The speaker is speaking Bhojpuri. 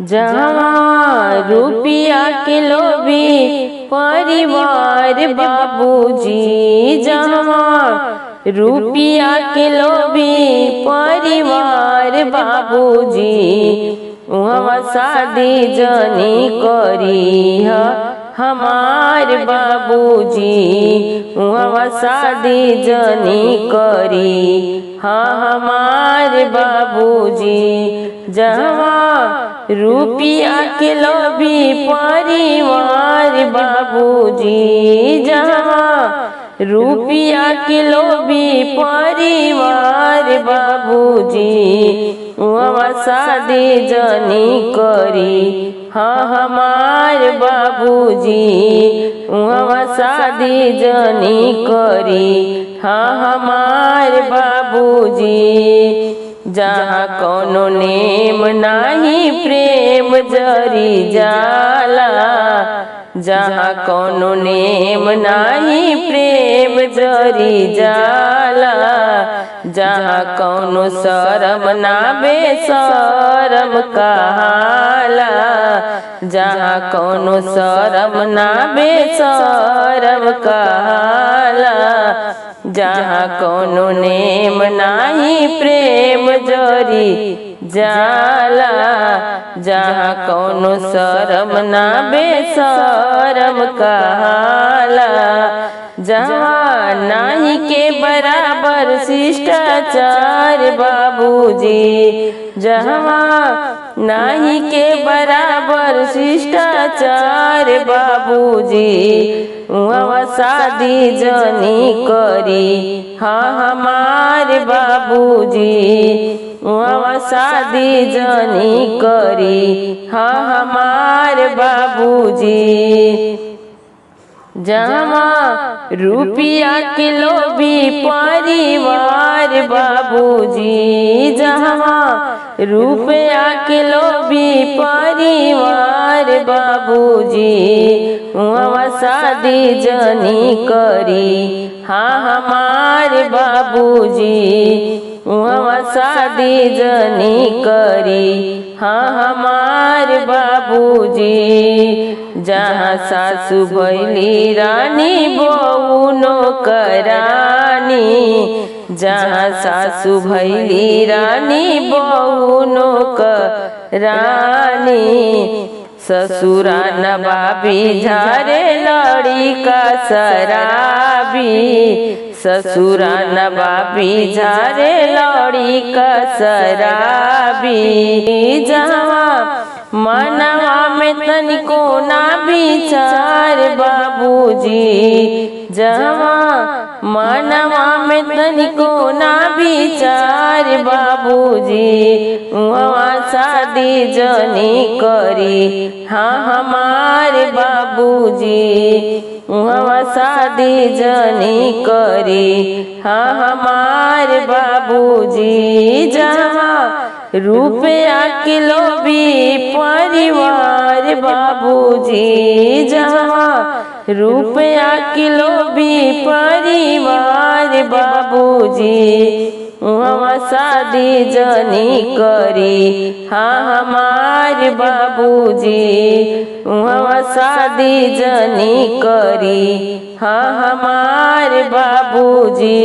जहाँ रुपया के लोभी परिवार बाबूजी, जहाँ रुपया के लोभी परिवार बाबूजी, वहाँ शादी जनी करी हमार बाबूजी, वहाँ शादी जनी करी हमार बाबूजी। जहाँ रुपया के लोभी परिवार बाबूजी, जहाँ रुपया के लोभी परिवार बाबूजी, वहाँ शादी जनी करी हमार बाबूजी, वहाँ शादी जनी करी हमार बाबूजी। जहाँ कोनो नेम नाही प्रेम जरी जाला, जहाँ कोनो नेम नाही प्रेम जरी जाला, जहाँ कोनो शरम ना बेशरम कहाला, जहाँ कोनो शरम ना बेशरम कहाला, जहाँ कोनो नेम नाही प्रेम जरी जाला, जहाँ कोनो शरम ना बेशरम कहाला, जहाँ नाही के बराबर शिष्टाचार बाबूजी, जहाँ नाही के बराबर शिष्टाचार बाबूजी, वहाँ शादी जनी करी हमार बाबूजी, वहाँ शादी जनी करी हमार बाबूजी। जहाँ रुपया के लोभी परिवार बाबूजी, जहाँ रुपया के लोभी परिवार बाबूजी, वहाँ शादी जनी करी हमार बाबूजी, वहाँ शादी जनी करी हमार बाबूजी। जहाँ सासु भैली रानी बहू नौकरानी, जहाँ सासु भैली रानी बहू नौकरानी, ससुरा नवाबी झारे लड़ी का शराबी, ससुरा नवाबी झारे लड़ी का शराबी। जहाँ मनवा में तनिको ना विचार बाबूजी, जहाँ मनवा में तनिको ना विचार बाबूजी, वहाँ शादी जनी करी हमार बाबूजी, वहाँ शादी जनी करी हमार बाबूजी। जहाँ रुपया के लोभी परिवार बाबूजी, जहाँ रुपया के लोभी परिवार बाबूजी, वहाँ शादी जनी करी हमार बाबूजी, वहाँ शादी जनी करी हमार बाबूजी।